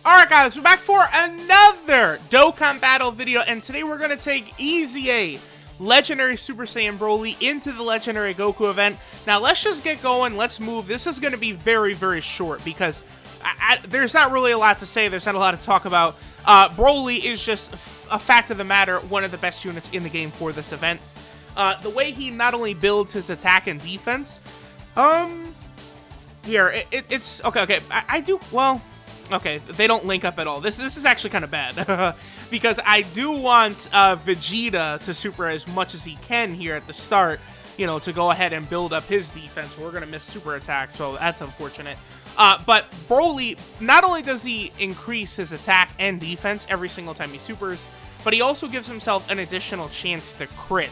Alright guys, we're back for another Dokkan battle video, and today we're going to take EZA Legendary Super Saiyan Broly into the Legendary Goku event. Now let's just get going, let's move. This is going to be very, very short because there's not really a lot to say, there's not a lot to talk about. Broly is just a fact of the matter, one of the best units in the game for this event. The way he not only builds his attack and defense, it's, okay, okay, they don't link up at all. This is actually kind of bad because I do want Vegeta to super as much as he can here at the start, you know, to go ahead and build up his defense. We're going to miss super attacks, so that's unfortunate. But Broly, not only does he increase his attack and defense every single time he supers, but he also gives himself an additional chance to crit.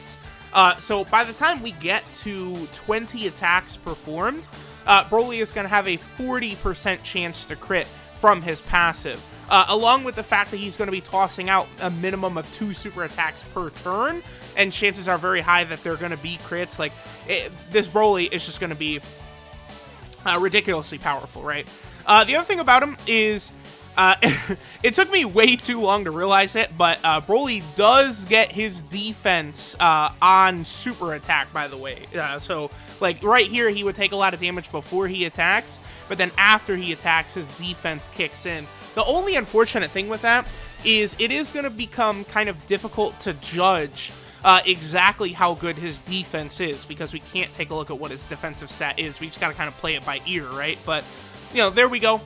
So by the time we get to 20 attacks performed, Broly is going to have a 40% chance to crit from his passive, along with the fact that he's going to be tossing out a minimum of 2 super attacks per turn, and chances are very high that they're going to be crits. Like, this Broly is just going to be ridiculously powerful, right? The other thing about him is, it took me way too long to realize it, but Broly does get his defense on super attack, by the way. So, like, right here, he would take a lot of damage before he attacks, but then after he attacks, his defense kicks in. The only unfortunate thing with that is it is going to become kind of difficult to judge exactly how good his defense is, because we can't take a look at what his defensive stat is. We just got to kind of play it by ear, right? But, you know, there we go.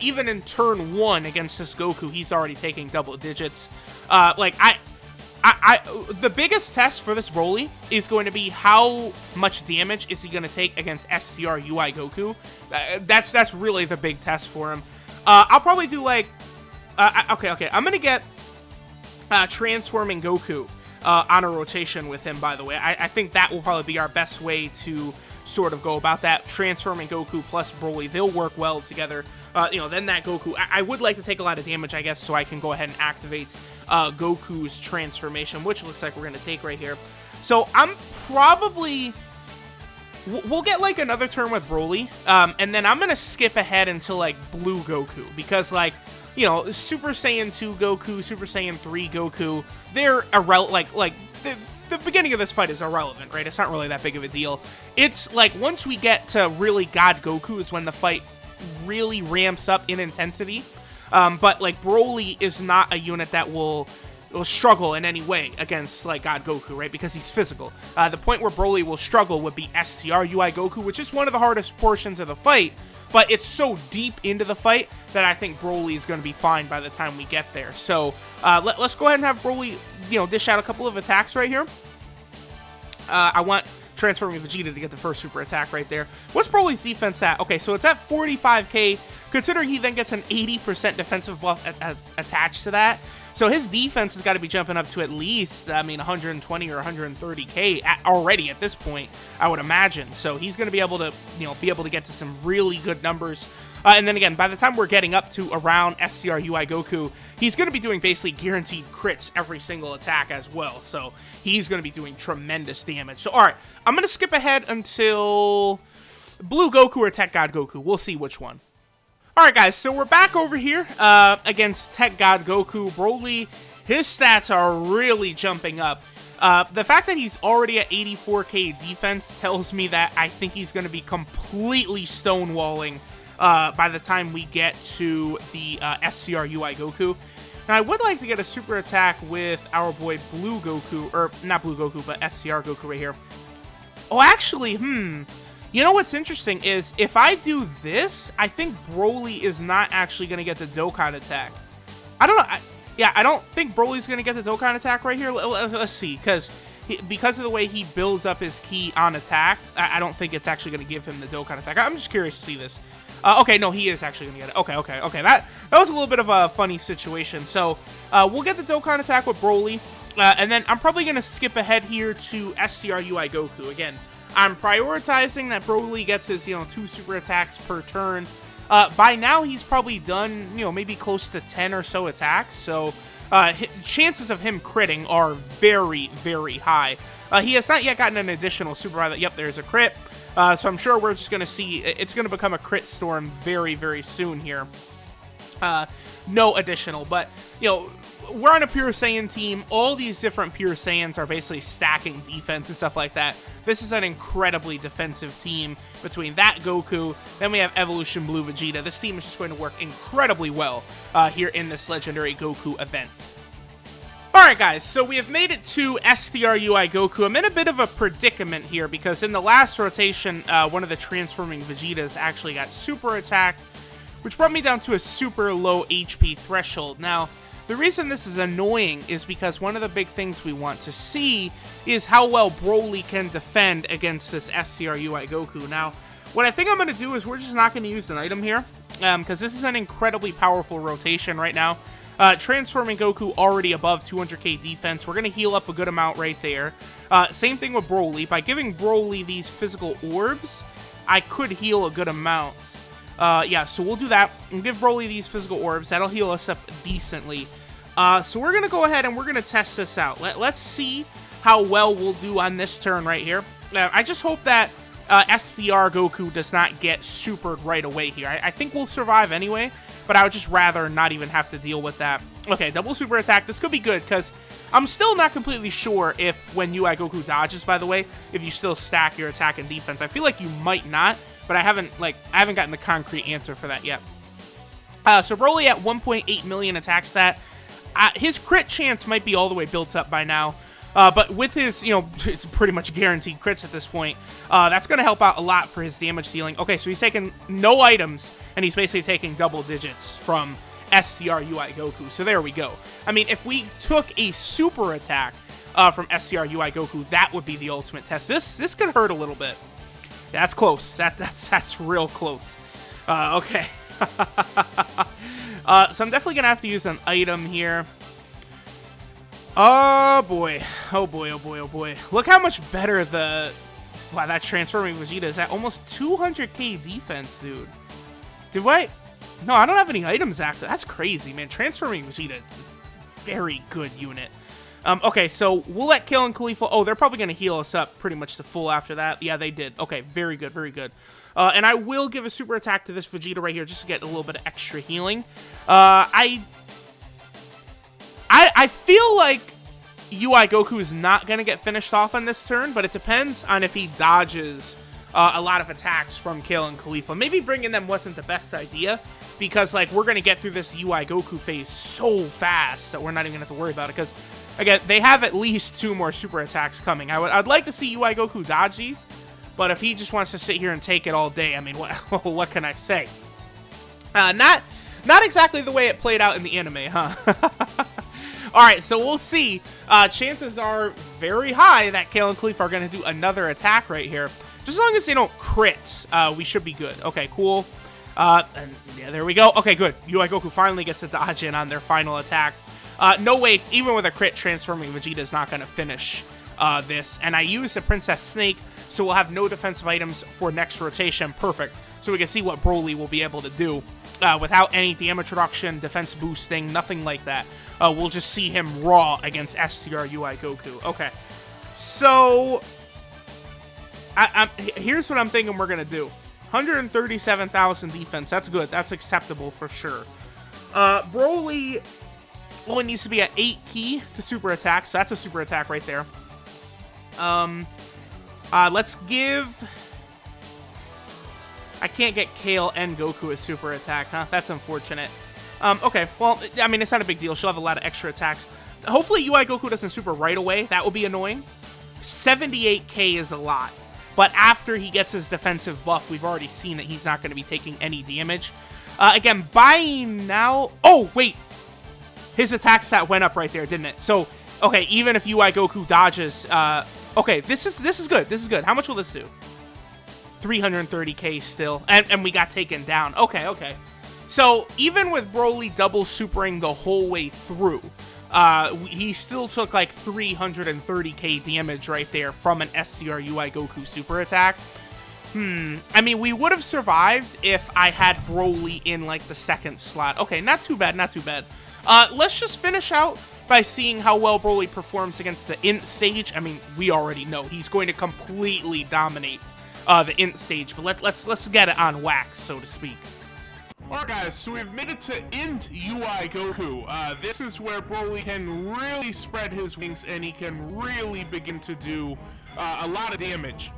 Even in turn 1 against this Goku, he's already taking double digits. The biggest test for this Broly is going to be how much damage is he going to take against STR UI Goku. That's really the big test for him. I'll probably do like, okay, I'm gonna get transforming Goku on a rotation with him. By the way, I think that will probably be our best way to sort of go about that. Transforming Goku plus Broly, they'll work well together. You know, then that Goku, I would like to take a lot of damage, I guess, so I can go ahead and activate Goku's transformation, which looks like we're going to take right here. So I'm probably, we'll get like another turn with Broly, and then I'm going to skip ahead until like Blue Goku, because like, you know, Super Saiyan 2 Goku, Super Saiyan 3 Goku, they're the beginning of this fight is irrelevant, right? It's not really that big of a deal. It's like once we get to really God Goku is when the fight really ramps up in intensity. But like Broly is not a unit that will struggle in any way against like God Goku, right? Because he's physical. The point where Broly will struggle would be STR UI Goku, which is one of the hardest portions of the fight, but it's so deep into the fight that I think Broly is going to be fine by the time we get there. So let's go ahead and have Broly, you know, dish out a couple of attacks right here. I want transforming Vegeta to get the first super attack right there. What's Broly's defense at? Okay, so it's at 45k, considering he then gets an 80% defensive buff attached to that. So his defense has got to be jumping up to at least, I mean, 120 or 130k already at this point, I would imagine. So he's going to be able to, you know, get to some really good numbers. And then again, by the time we're getting up to around STR UI Goku, he's going to be doing basically guaranteed crits every single attack as well. So he's going to be doing tremendous damage. So, all right, I'm going to skip ahead until Blue Goku or Tech God Goku. We'll see which one. All right, guys, so we're back over here against Tech God Goku. Broly, his stats are really jumping up. The fact that he's already at 84k defense tells me that I think he's going to be completely stonewalling by the time we get to the STR UI Goku. Now, I would like to get a super attack with our boy Blue Goku, or not Blue Goku, but STR Goku right here. Oh, actually, you know what's interesting is if I do this, I think Broly is not actually going to get the Dokkan attack. I don't know. I don't think Broly's going to get the Dokkan attack right here. Let's see, because of the way he builds up his ki on attack, I don't think it's actually going to give him the Dokkan attack. I'm just curious to see this. Okay, no, he is actually going to get it. Okay. That was a little bit of a funny situation. So, we'll get the Dokkan attack with Broly, and then I'm probably going to skip ahead here to STR UI Goku. Again, I'm prioritizing that Broly gets his, you know, 2 super attacks per turn. By now, he's probably done, you know, maybe close to 10 or so attacks, so chances of him critting are very, very high. He has not yet gotten an additional super. Yep, there's a crit. So I'm sure we're just going to see, it's going to become a crit storm very, very soon here. No additional, but, you know, we're on a Pure Saiyan team. All these different Pure Saiyans are basically stacking defense and stuff like that. This is an incredibly defensive team between that Goku. Then we have Evolution Blue Vegeta. This team is just going to work incredibly well here in this Legendary Goku event. Alright guys, so we have made it to STR UI Goku. I'm in a bit of a predicament here because in the last rotation, one of the transforming Vegetas actually got super attacked, which brought me down to a super low HP threshold. Now, the reason this is annoying is because one of the big things we want to see is how well BROLY can defend against this STR UI Goku. Now, what I think I'm going to do is we're just not going to use an item here, because this is an incredibly powerful rotation right now. Transforming Goku already above 200k defense. We're going to heal up a good amount right there. Same thing with BROLY. By giving BROLY these physical orbs, I could heal a good amount. Yeah, so we'll do that and give BROLY these physical orbs. That'll heal us up decently. So we're going to go ahead and we're going to test this out. Let's see how well we'll do on this turn right here. I just hope that STR Goku does not get supered right away here. I think we'll survive anyway, but I would just rather not even have to deal with that. Okay, double super attack. This could be good because I'm still not completely sure if when UI Goku dodges, by the way, if you still stack your attack and defense. I feel like you might not. But I haven't gotten the concrete answer for that yet. So BROLY at 1.8 million attack stat. His crit chance might be all the way built up by now. But with his, you know, it's pretty much guaranteed crits at this point, that's going to help out a lot for his damage dealing. Okay, so he's taking no items, and he's basically taking double digits from STR UI Goku. So there we go. I mean, if we took a super attack from STR UI Goku, that would be the ultimate test. This could hurt a little bit. That's close. That's real close. Okay. So I'm definitely gonna have to use an item here. Oh boy. Oh boy. Oh boy. Oh boy. Look how much better the that transforming Vegeta is at. Almost 200k defense, dude. Did I? No, I don't have any items active. That's crazy, man. Transforming Vegeta is a very good unit. Okay, so we'll let Kale and Khalifa... Oh, they're probably going to heal us up pretty much to full after that. Yeah, they did. Okay, very good, very good. And I will give a super attack to this Vegeta right here just to get a little bit of extra healing. I feel like UI Goku is not going to get finished off on this turn, but it depends on if he dodges a lot of attacks from Kale and Khalifa. Maybe bringing them wasn't the best idea, because like we're going to get through this UI Goku phase so fast that we're not even going to have to worry about it, because... Again, they have at least 2 more super attacks coming. I'd like to see UI Goku dodge these, but if he just wants to sit here and take it all day, I mean, what can I say? Not exactly the way it played out in the anime, huh? Alright, so we'll see. Chances are very high that Kale and Khalifa are going to do another attack right here. Just as long as they don't crit, we should be good. Okay, cool. And yeah, there we go. Okay, good. UI Goku finally gets a dodge in on their final attack. No way, even with a crit, transforming Vegeta is not going to finish this. And I use a Princess Snake, so we'll have no defensive items for next rotation. Perfect. So we can see what BROLY will be able to do without any damage reduction, defense boosting, nothing like that. We'll just see him raw against STR UI Goku. Okay. So, here's what I'm thinking we're going to do. 137,000 defense. That's good. That's acceptable for sure. BROLY... only needs to be at 8 key to super attack, so that's a super attack right there. Let's give... I can't get Kale and Goku a super attack, huh? That's unfortunate. Okay, well, I mean, it's not a big deal. She'll have a lot of extra attacks. Hopefully UI Goku doesn't super right away. That would be annoying. 78k is a lot. But after he gets his defensive buff, we've already seen that he's not going to be taking any damage. Again, by now... Oh, wait! His attack stat went up right there, didn't it? So, okay, even if UI Goku dodges... okay, this is good. This is good. How much will this do? 330k still. And we got taken down. Okay, okay. So, even with BROLY double supering the whole way through, he still took like 330k damage right there from an STR UI Goku super attack. I mean, we would have survived if I had BROLY in like the second slot. Okay, not too bad, not too bad. Let's just finish out by seeing how well BROLY performs against the int stage. I mean, we already know he's going to completely dominate the int stage, but let's get it on wax, so to speak. Alright guys, so we've made it to Int UI Goku. This is where Broly can really spread his wings and he can really begin to do a lot of damage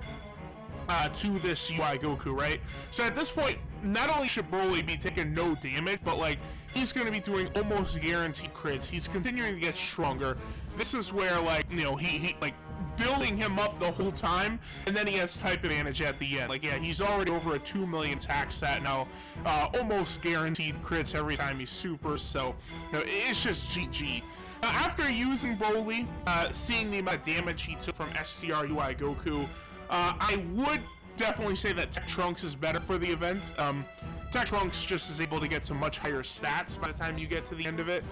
to this UI Goku, right? So at this point, not only should Broly be taking no damage, but like, he's going to be doing almost guaranteed crits. He's continuing to get stronger. This is where, like, you know, he like, building him up the whole time, and then he has type advantage at the end. Like, yeah, he's already over a 2 million attack stat now, almost guaranteed crits every time he supers, so, you know, it's just GG. After using Broly, seeing the amount of damage he took from STR UI Goku, I would definitely say that Tech Trunks is better for the event. Tech Trunks just is able to get some much higher stats by the time you get to the end of it,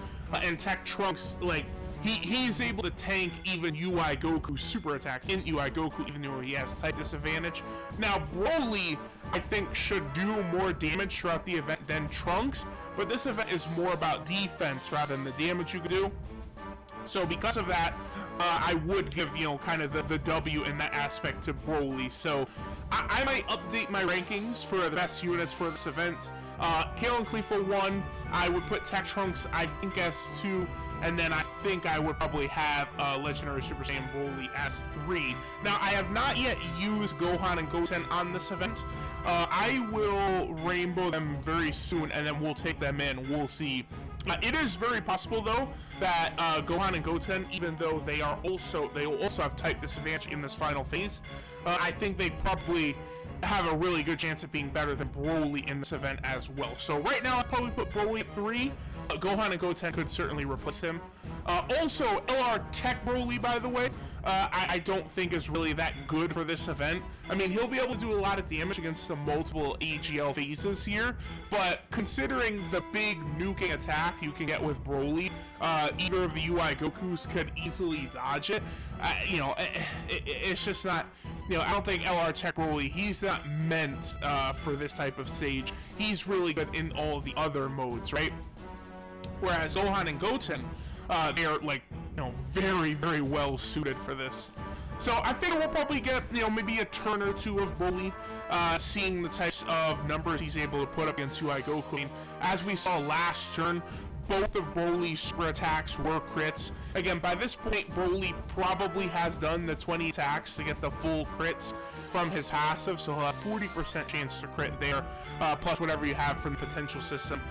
and Tech Trunks, like, he's able to tank even UI Goku super attacks in UI Goku, even though he has type disadvantage. Now, Broly, I think, should do more damage throughout the event than Trunks, but this event is more about defense rather than the damage you can do. So because of that, I would give, you know, kind of the W in that aspect to Broly. So I might update my rankings for the best units for this event. Kale and Cleeful 1, I would put Tech Trunks, I think, as 2, and then I think I would probably have Legendary Super Saiyan Broly as 3. Now, I have not yet used Gohan and Goten on this event. I will rainbow them very soon, and then we'll take them in. We'll see. It is very possible, though, that Gohan and Goten, even though they will also have type disadvantage in this final phase, I think they probably have a really good chance of being better than Broly in this event as well. So right now, I'd probably put Broly at 3. Gohan and Goten could certainly replace him. Also, LR Tech Broly, by the way, I don't think is really that good for this event. I mean, he'll be able to do a lot of damage against the multiple AGL phases here, but considering the big nuking attack you can get with Broly, either of the UI Gokus could easily dodge it. You know, it's just not, you know, I don't think LR Tech Broly, he's not meant for this type of stage. He's really good in all the other modes, right? Whereas Gohan and Goten, they are, like, you know, very, very well suited for this. So I think we'll probably get, you know, maybe a turn or two of Broly, seeing the types of numbers he's able to put up against UI Goku. I mean, as we saw last turn, both of Broly's super attacks were crits. Again, by this point, Broly probably has done the 20 attacks to get the full crits from his passive, so he'll have 40% chance to crit there, plus whatever you have from the potential system.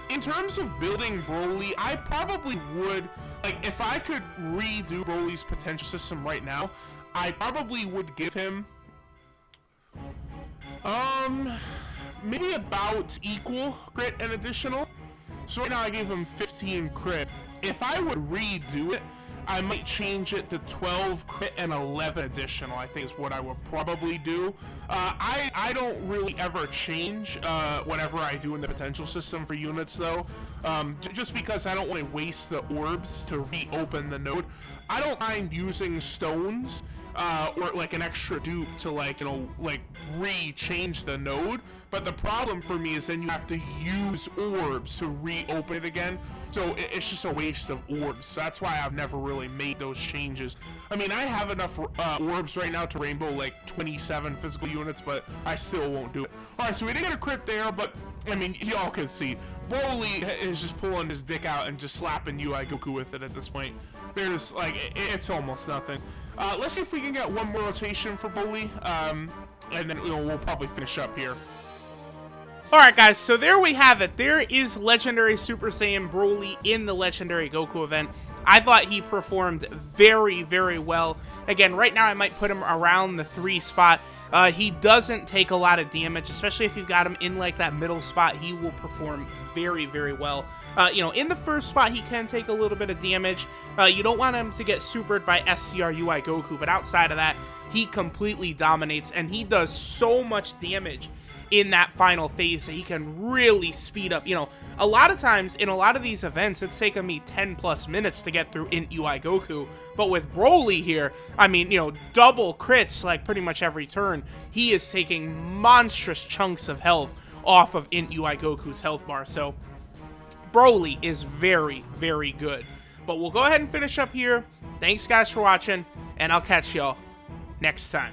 In terms of building Broly, I probably would, like, if I could redo Broly's potential system right now, I probably would give him, maybe about equal crit and additional. So right now I gave him 15 crit. If I would redo it, I might change it to 12 crit and 11 additional, I think is what I would probably do. I don't really ever change whatever I do in the potential system for units, though, just because I don't want to waste the orbs to reopen the node. I don't mind using stones or like an extra dupe to, like, you know, like re-change the node, but the problem for me is then you have to use orbs to reopen it again, so it's just a waste of orbs. So that's why I've never really made those changes. I mean, I have enough orbs right now to rainbow like 27 physical units, but I still won't do it. Alright, so we didn't get a crit there, but I mean, y'all can see Broly is just pulling his dick out and just slapping UI Goku with it at this point. There's, like, it's almost nothing. Let's see if we can get one more rotation for Broly, and then, you know, we'll probably finish up here. Alright guys, so there we have it. There is Legendary Super Saiyan Broly in the Legendary Goku event. I thought he performed very, very well. Again, right now I might put him around the 3 spot. He doesn't take a lot of damage, especially if you've got him in like that middle spot. He will perform very, very well. You know, in the first spot, he can take a little bit of damage. You don't want him to get supered by STR UI Goku, but outside of that, he completely dominates, and he does so much damage in that final phase that he can really speed up. You know, a lot of times in a lot of these events, it's taken me 10 plus minutes to get through Int UI Goku, but with Broly here, I mean, you know, double crits like pretty much every turn. He is taking monstrous chunks of health off of Int UI Goku's health bar, so Broly is very, very good. But we'll go ahead and finish up here. Thanks guys for watching, and I'll catch y'all next time.